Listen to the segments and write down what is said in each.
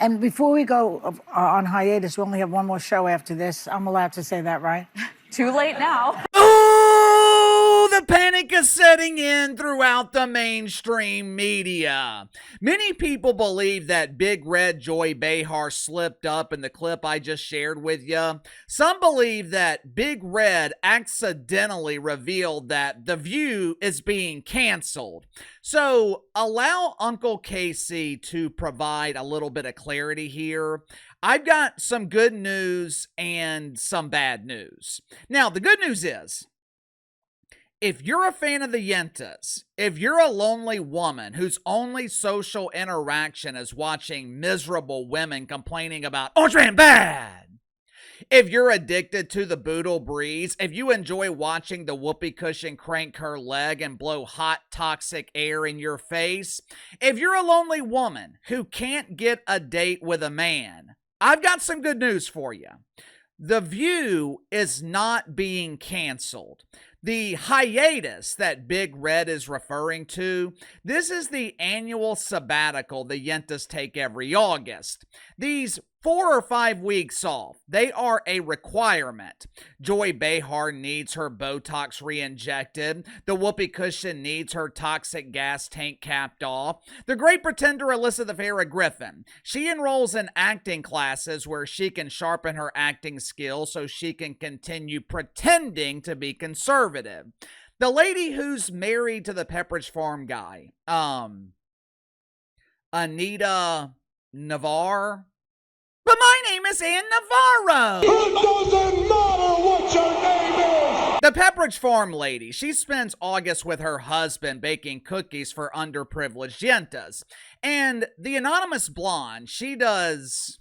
And before we go on hiatus, we only have one more show after this. I'm allowed to say that, right? Too late now. Oh, the panic is setting in throughout the mainstream media. Many people believe that Big Red Joy Behar slipped up in the clip I just shared with you. Some believe that Big Red accidentally revealed that The View is being canceled. So allow Uncle Casey to provide a little bit of clarity here. I've got some good news and some bad news. Now, the good news is, if you're a fan of the Yentas, if you're a lonely woman whose only social interaction is watching miserable women complaining about Orange Man bad, if you're addicted to the Boodle Breeze, if you enjoy watching the whoopee cushion crank her leg and blow hot, toxic air in your face, if you're a lonely woman who can't get a date with a man, I've got some good news for you. The View is not being canceled. The hiatus that Big Red is referring to, this is the annual sabbatical the Yentas take every August. These 4 or 5 weeks off, they are a requirement. Joy Behar needs her Botox re-injected. The whoopee cushion needs her toxic gas tank capped off. The great pretender Alyssa the Farrah Griffin, she enrolls in acting classes where she can sharpen her acting skills so she can continue pretending to be conservative. The lady who's married to the Pepperidge Farm guy, Anita Navarre. But my name is Ann Navarro. It doesn't matter what your name is. The Pepperidge Farm lady, she spends August with her husband baking cookies for underprivileged Yentas. And the anonymous blonde, she does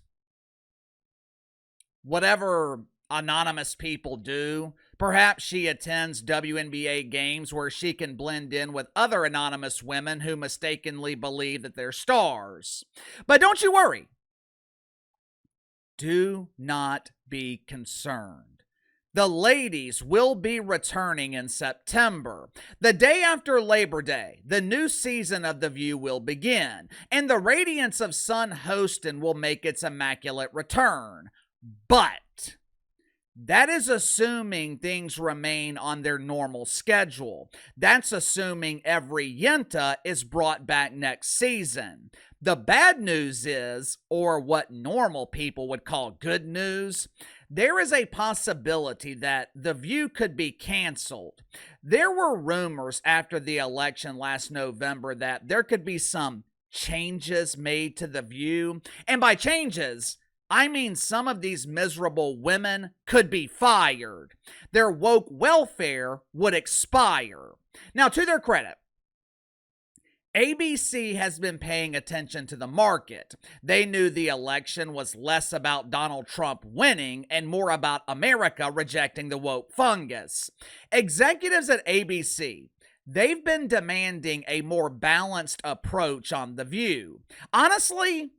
whatever anonymous people do. Perhaps she attends WNBA games where she can blend in with other anonymous women who mistakenly believe that they're stars. But don't you worry. Do not be concerned. The ladies will be returning in September. The day after Labor Day, the new season of The View will begin, and the radiance of Sun Hostin will make its immaculate return. But that is assuming things remain on their normal schedule. That's assuming every Yenta is brought back next season. The bad news is, or what normal people would call good news, there is a possibility that The View could be canceled. There were rumors after the election last November that there could be some changes made to The View. And by changes, I mean some of these miserable women could be fired. Their woke welfare would expire. Now, to their credit, ABC has been paying attention to the market. They knew the election was less about Donald Trump winning and more about America rejecting the woke fungus. Executives at ABC, they've been demanding a more balanced approach on The View. Honestly,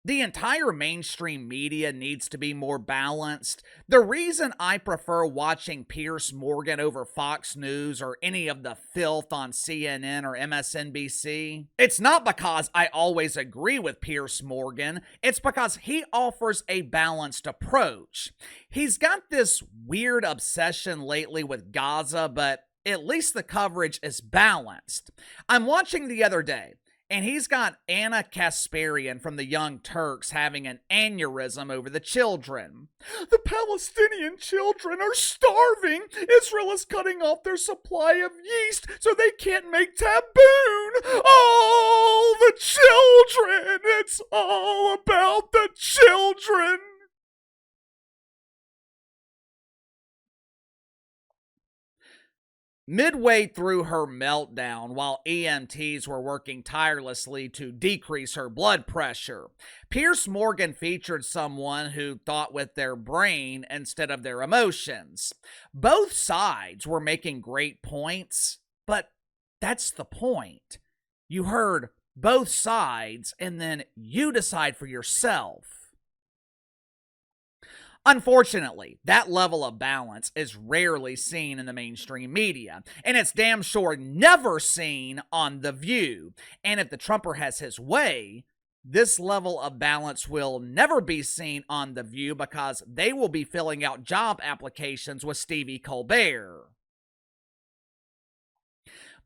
the entire mainstream media needs to be more balanced. The reason I prefer watching Piers Morgan over Fox News or any of the filth on CNN or MSNBC, it's not because I always agree with Piers Morgan. It's because he offers a balanced approach. He's got this weird obsession lately with Gaza, but at least the coverage is balanced. I'm watching the other day, and he's got Anna Kasparian from the Young Turks having an aneurysm over the children. The Palestinian children are starving. Israel is cutting off their supply of yeast so they can't make tabboon. All the children. It's all about the children. Midway through her meltdown, while EMTs were working tirelessly to decrease her blood pressure, Piers Morgan featured someone who thought with their brain instead of their emotions. Both sides were making great points, but that's the point. You heard both sides, and then you decide for yourself. Unfortunately, that level of balance is rarely seen in the mainstream media, and it's damn sure never seen on The View. And if the Trumper has his way, This level of balance will never be seen on The View because they will be filling out job applications with Stephen Colbert.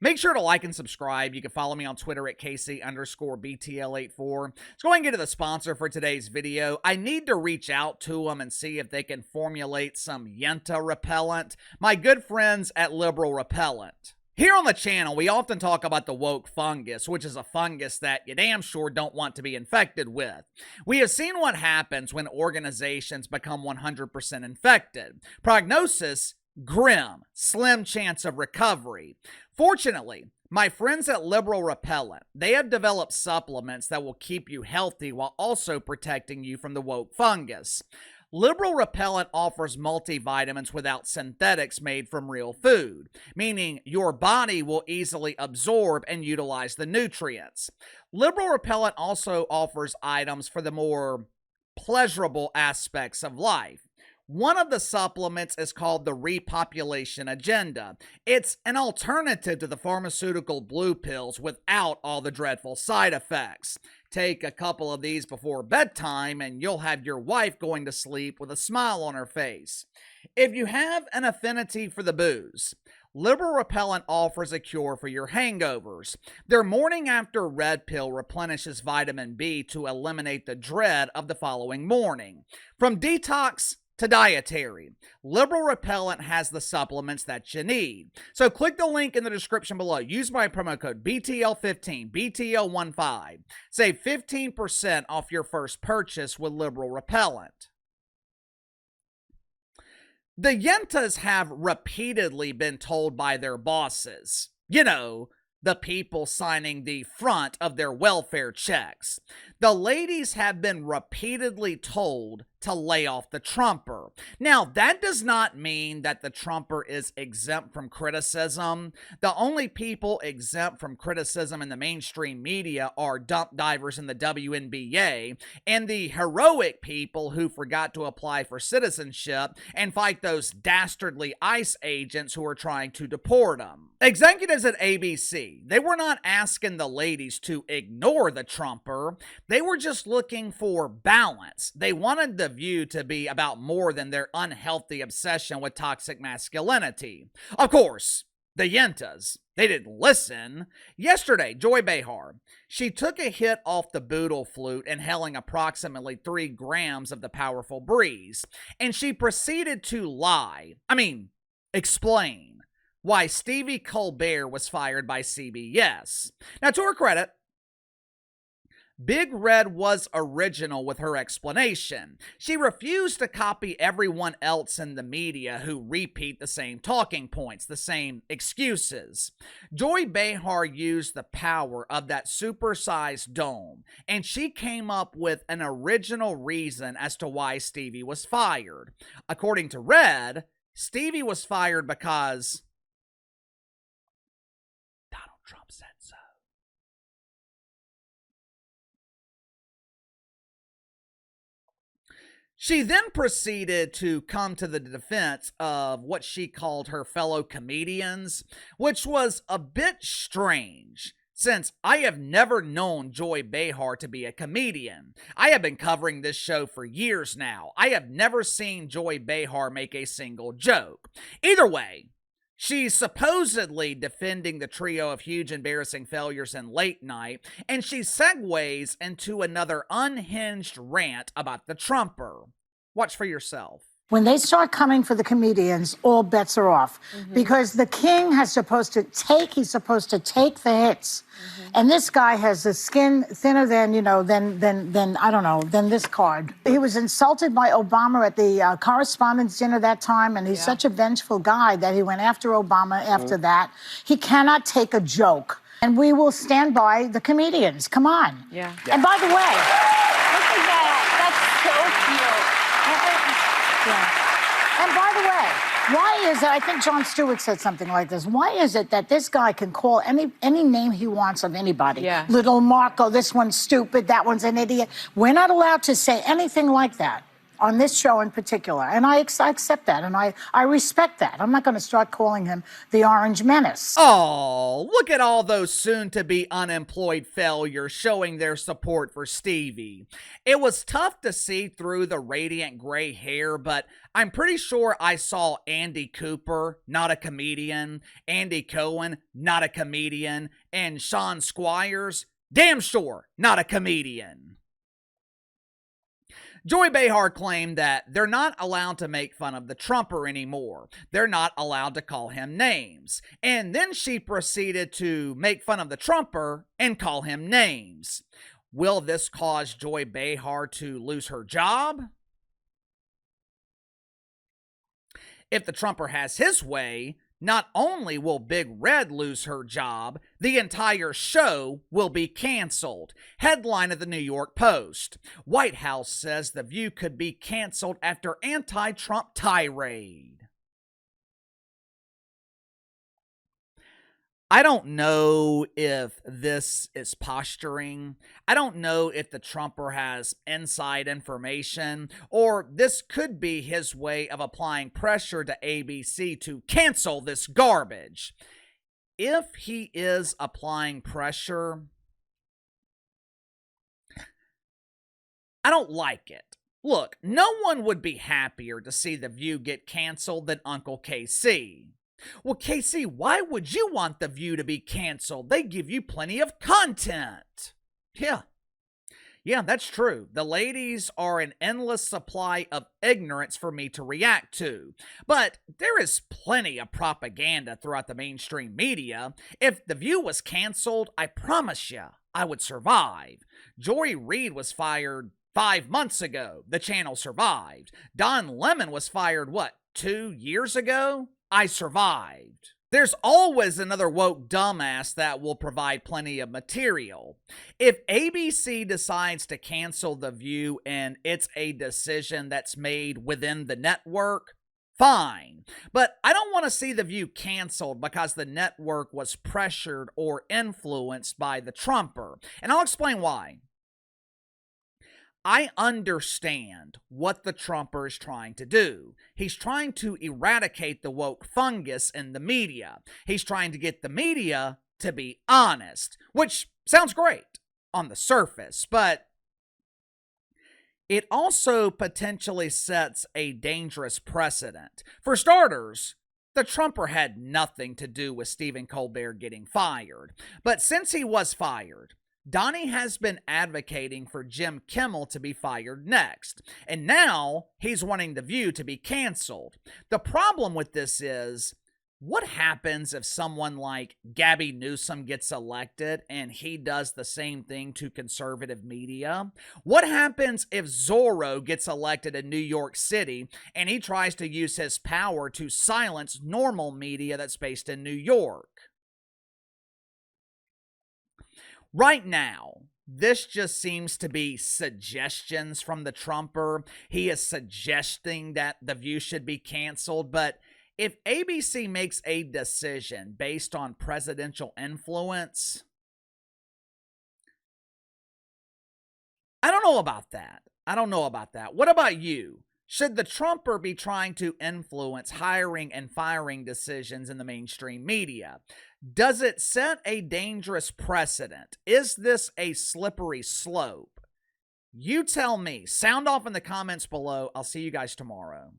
Make sure to like and subscribe. You can follow me on Twitter at KC_BTL84. Let's go ahead and get to the sponsor for today's video. I need to reach out to them and see if they can formulate some Yenta repellent. My good friends at Liberal Repellent. Here on the channel, we often talk about the woke fungus, which is a fungus that you damn sure don't want to be infected with. We have seen what happens when organizations become 100% infected. Prognosis: grim, slim chance of recovery. Fortunately, my friends at Liberal Repellent, they have developed supplements that will keep you healthy while also protecting you from the woke fungus. Liberal Repellent offers multivitamins without synthetics made from real food, meaning your body will easily absorb and utilize the nutrients. Liberal Repellent also offers items for the more pleasurable aspects of life. One of the supplements is called the Repopulation Agenda. It's an alternative to the pharmaceutical blue pills without all the dreadful side effects. Take a couple of these before bedtime and you'll have your wife going to sleep with a smile on her face. If you have an affinity for the booze, Liberal Repellent offers a cure for your hangovers. Their morning after red pill replenishes vitamin B to eliminate the dread of the following morning. From detox to dietary, Liberal Repellent has the supplements that you need. So click the link in the description below. Use my promo code BTL15, BTL15. Save 15% off your first purchase with Liberal Repellent. The Yentas have repeatedly been told by their bosses, you know, the people signing the front of their welfare checks. The ladies have been repeatedly told to lay off the Trumper. Now, that does not mean that the Trumper is exempt from criticism. The only people exempt from criticism in the mainstream media are dump divers in the WNBA and the heroic people who forgot to apply for citizenship and fight those dastardly ICE agents who are trying to deport them. Executives at ABC, they were not asking the ladies to ignore the Trumper. They were just looking for balance. They wanted The View to be about more than their unhealthy obsession with toxic masculinity. Of course, the Yentas, they didn't listen. Yesterday, Joy Behar, she took a hit off the boodle flute, inhaling approximately 3 grams of the powerful breeze, and she proceeded to explain why Stephen Colbert was fired by CBS. Now, to her credit, Big Red was original with her explanation. She refused to copy everyone else in the media who repeat the same talking points, the same excuses. Joy Behar used the power of that supersized dome, and she came up with an original reason as to why Stevie was fired. According to Red, Stevie was fired because Donald Trump said so. She then proceeded to come to the defense of what she called her fellow comedians, which was a bit strange, since I have never known Joy Behar to be a comedian. I have been covering this show for years now. I have never seen Joy Behar make a single joke. Either way, she's supposedly defending the trio of huge embarrassing failures in late night, and she segues into another unhinged rant about the Trumper. Watch for yourself. When they start coming for the comedians, all bets are off. Because the king he's supposed to take the hits. And this guy has the skin thinner than, than this card. He was insulted by Obama at the correspondence dinner that time, and he's such a vengeful guy that he went after Obama after that. He cannot take a joke. And we will stand by the comedians. Come on. Yeah. And by the way, Look at that. That's so cute. yeah. And by the way, why is it, I think Jon Stewart said something like this, why is it that this guy can call any name he wants of anybody? Yeah. Little Marco, this one's stupid, that one's an idiot. We're not allowed to say anything like that. on this show in particular. And I accept that, and I respect that. I'm not going to start calling him the Orange Menace. Oh, look at all those soon-to-be unemployed failures showing their support for Stevie. It was tough to see through the radiant gray hair, but I'm pretty sure I saw Andy Cooper, not a comedian, Andy Cohen, not a comedian, and Sean Squires, damn sure not a comedian. Joy Behar claimed that they're not allowed to make fun of the Trumper anymore. They're not allowed to call him names. And then she proceeded to make fun of the Trumper and call him names. Will this cause Joy Behar to lose her job? If the Trumper has his way, not only will Big Red lose her job, the entire show will be canceled. Headline of the New York Post. White House says The View could be canceled after anti-Trump tirade. I don't know if this is posturing. I don't know if the Trumper has inside information, or this could be his way of applying pressure to ABC to cancel this garbage. If he is applying pressure, I don't like it. Look, no one would be happier to see The View get canceled than Uncle KC. Well, KC, why would you want The View to be canceled? They give you plenty of content. Yeah, that's true. The ladies are an endless supply of ignorance for me to react to. But there is plenty of propaganda throughout the mainstream media. If The View was canceled, I promise you, I would survive. Joy Reid was fired 5 months ago. The channel survived. Don Lemon was fired, 2 years ago? I survived. There's always another woke dumbass that will provide plenty of material. If ABC decides to cancel The View and it's a decision that's made within the network, fine. But I don't want to see The View canceled because the network was pressured or influenced by the Trumper. And I'll explain why. I understand what the Trumper is trying to do. He's trying to eradicate the woke fungus in the media. He's trying to get the media to be honest, which sounds great on the surface, but it also potentially sets a dangerous precedent. For starters, the Trumper had nothing to do with Stephen Colbert getting fired. But since he was fired, Donnie has been advocating for Jim Kimmel to be fired next, and now he's wanting The View to be canceled. The problem with this is, what happens if someone like Gabby Newsom gets elected and he does the same thing to conservative media? What happens if Zorro gets elected in New York City and he tries to use his power to silence normal media that's based in New York? Right now, this just seems to be suggestions from the Trumper. He is suggesting that The View should be canceled, but if ABC makes a decision based on presidential influence, I don't know about that. What about you? Should the Trumper be trying to influence hiring and firing decisions in the mainstream media? Does it set a dangerous precedent? Is this a slippery slope? You tell me. Sound off in the comments below. I'll see you guys tomorrow.